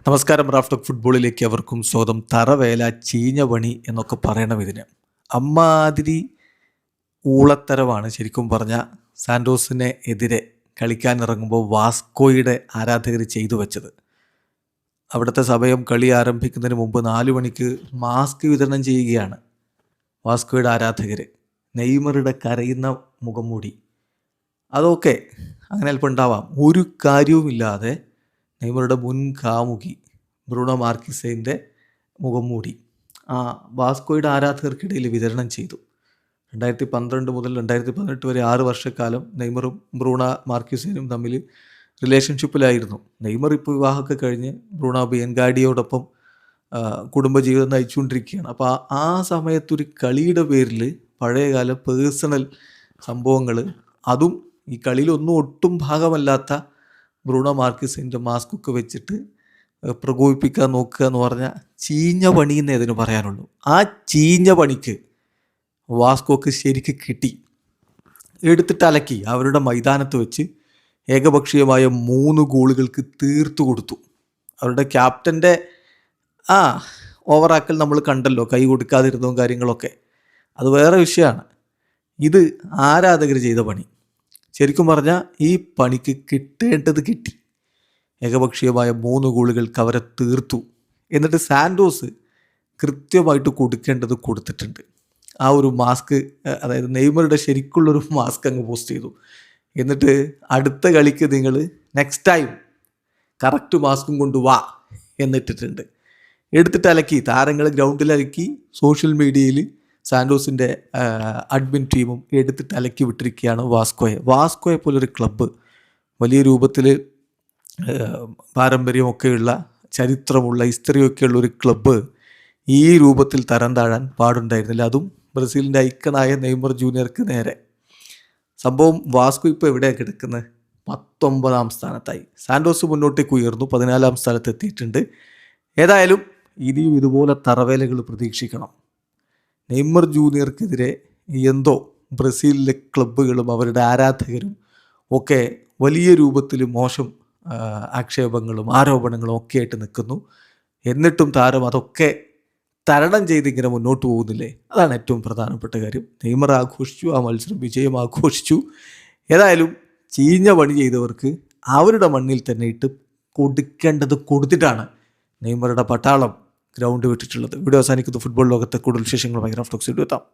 നമസ്കാരം. റാഫ്റ്റോക്ക് ഫുട്ബോളിലേക്ക് അവർക്കും സ്വാഗതം. തറവേല, ചീഞ്ഞ പണി എന്നൊക്കെ പറയണം ഇതിന്. അമ്മാതിരി ഊളത്തരമാണ് ശരിക്കും പറഞ്ഞാൽ സാൻഡോസിനെ എതിരെ കളിക്കാനിറങ്ങുമ്പോൾ വാസ്കോയുടെ ആരാധകർ ചെയ്തു വെച്ചത്. അവിടുത്തെ സമയം കളി ആരംഭിക്കുന്നതിന് മുമ്പ് 4 മണിക്ക് മാസ്ക് വിതരണം ചെയ്യുകയാണ് വാസ്കോയുടെ ആരാധകർ. നെയ്മറുടെ കരയുന്ന മുഖം മൂടി അതൊക്കെ അങ്ങനെ അല്പം ഉണ്ടാവാം. ഒരു കാര്യവുമില്ലാതെ നെയ്മറുടെ മുൻ കാമുകി ബ്രൂണോ മാർക്കിസൈൻ്റെ മുഖം മൂടി വാസ്കോയുടെ ആരാധകർക്കിടയിൽ വിതരണം ചെയ്തു. 2012 മുതൽ 2018 വരെ 6 വർഷക്കാലം നെയ്മറും ബ്രൂണോ മാർക്കിസൈനും തമ്മിൽ റിലേഷൻഷിപ്പിലായിരുന്നു. നെയ്മർ ഇപ്പോൾ വിവാഹമൊക്കെ കഴിഞ്ഞ് ബ്രൂണോ ബിയൻഗാഡിയോടൊപ്പം കുടുംബജീവിതം നയിച്ചുകൊണ്ടിരിക്കുകയാണ്. അപ്പോൾ ആ സമയത്തൊരു കളിയുടെ പേരിൽ പഴയകാല പേഴ്സണൽ സംഭവങ്ങൾ, അതും ഈ കളിയിലൊന്നും ഒട്ടും ഭാഗമല്ലാത്ത ബ്രൂണോ മാർക്കിസിൻ്റെ മാസ്കൊക്കെ വെച്ചിട്ട് പ്രകോപിപ്പിക്കാൻ നോക്കുക എന്ന് പറഞ്ഞാൽ ചീഞ്ഞ പണി എന്നേ അതിന് പറയാനുള്ളൂ. ആ ചീഞ്ഞ പണിക്ക് വാസ്കോക്ക് ശരിക്ക് കിട്ടി. എടുത്തിട്ട് അലക്കി അവരുടെ മൈതാനത്ത് വെച്ച് ഏകപക്ഷീയമായ 3 ഗോളുകൾക്ക് തീർത്തു കൊടുത്തു. അവരുടെ ക്യാപ്റ്റൻ്റെ ഓവറാക്കൽ നമ്മൾ കണ്ടല്ലോ, കൈ കൊടുക്കാതിരുന്നതും കാര്യങ്ങളൊക്കെ, അത് വേറെ വിഷയമാണ്. ഇത് ആരാധകർ ചെയ്ത പണി. ശരിക്കും പറഞ്ഞാൽ ഈ പണിക്ക് കിട്ടേണ്ടത് കിട്ടി. ഏകപക്ഷീയമായ 3 ഗോളുകൾക്ക് അവരെ തീർത്തു. എന്നിട്ട് സാൻഡോസ് കൃത്യമായിട്ട് കൊടുക്കേണ്ടത് കൊടുത്തിട്ടുണ്ട്. ആ ഒരു മാസ്ക്, അതായത് നെയ്മറുടെ ശരിക്കുള്ളൊരു മാസ്ക് അങ്ങ് പോസ്റ്റ് ചെയ്തു. എന്നിട്ട് അടുത്ത കളിക്ക് നിങ്ങൾ നെക്സ്റ്റ് ടൈം കറക്റ്റ് മാസ്കും കൊണ്ട് വാ എന്നിട്ടിട്ടുണ്ട്. എടുത്തിട്ട് അലക്കി, താരങ്ങൾ ഗ്രൗണ്ടിൽ അലക്കി, സോഷ്യൽ മീഡിയയിൽ സാൻഡോസിൻ്റെ അഡ്മിൻ ടീമും എടുത്തിട്ട് അലക്കി വിട്ടിരിക്കുകയാണ് വാസ്കോയെ പോലൊരു ക്ലബ്ബ്, വലിയ രൂപത്തിൽ പാരമ്പര്യമൊക്കെയുള്ള, ചരിത്രമുള്ള, ഹിസ്റ്ററിയൊക്കെയുള്ള ഒരു ക്ലബ്ബ് ഈ രൂപത്തിൽ തരം താഴാൻ പാടുണ്ടായിരുന്നില്ല. അതും ബ്രസീലിൻ്റെ ഐക്കണായ നെയ്മർ ജൂനിയർക്ക് നേരെ. സംഭവം വാസ്കോ ഇപ്പോൾ എവിടെയാണ് കിടക്കുന്നത്? 19ാം സ്ഥാനത്തായി. സാൻഡോസ് മുന്നോട്ടേക്ക് ഉയർന്നു, 14ാം സ്ഥാനത്ത് എത്തിയിട്ടുണ്ട്. ഏതായാലും ഇനിയും ഇതുപോലെ തറവേലകൾ പ്രതീക്ഷിക്കണം. നെയ്മർ ജൂനിയർക്കെതിരെ എന്തോ ബ്രസീലിലെ ക്ലബ്ബുകളും അവരുടെ ആരാധകരും ഒക്കെ വലിയ രൂപത്തിൽ മോശം ആക്ഷേപങ്ങളും ആരോപണങ്ങളും ഒക്കെ ആയിട്ട് നിൽക്കുന്നു. എന്നിട്ടും താരം അതൊക്കെ തരണം ചെയ്ത് ഇങ്ങനെ മുന്നോട്ട് പോകുന്നില്ലേ? അതാണ് ഏറ്റവും പ്രധാനപ്പെട്ട കാര്യം. നെയ്മർ ആഘോഷിച്ചു, ആ മത്സരം വിജയം ആഘോഷിച്ചു. ഏതായാലും ചീഞ്ഞ പണി ചെയ്തവർക്ക് അവരുടെ മണ്ണിൽ തന്നെ ഇട്ട് കൊടുക്കേണ്ടത് കൊടുത്തിട്ടാണ് നെയ്മറുടെ പട്ടാളം ഗ്രൗണ്ട് വിട്ടിട്ടുള്ളത്. വീഡിയോ അവസാനിക്കുന്നു. ഫുട്ബോൾ ലോകത്തെ കൂടുതൽ വിശേഷങ്ങളുമായി റാഫ്റ്റോക്സ് എത്താം.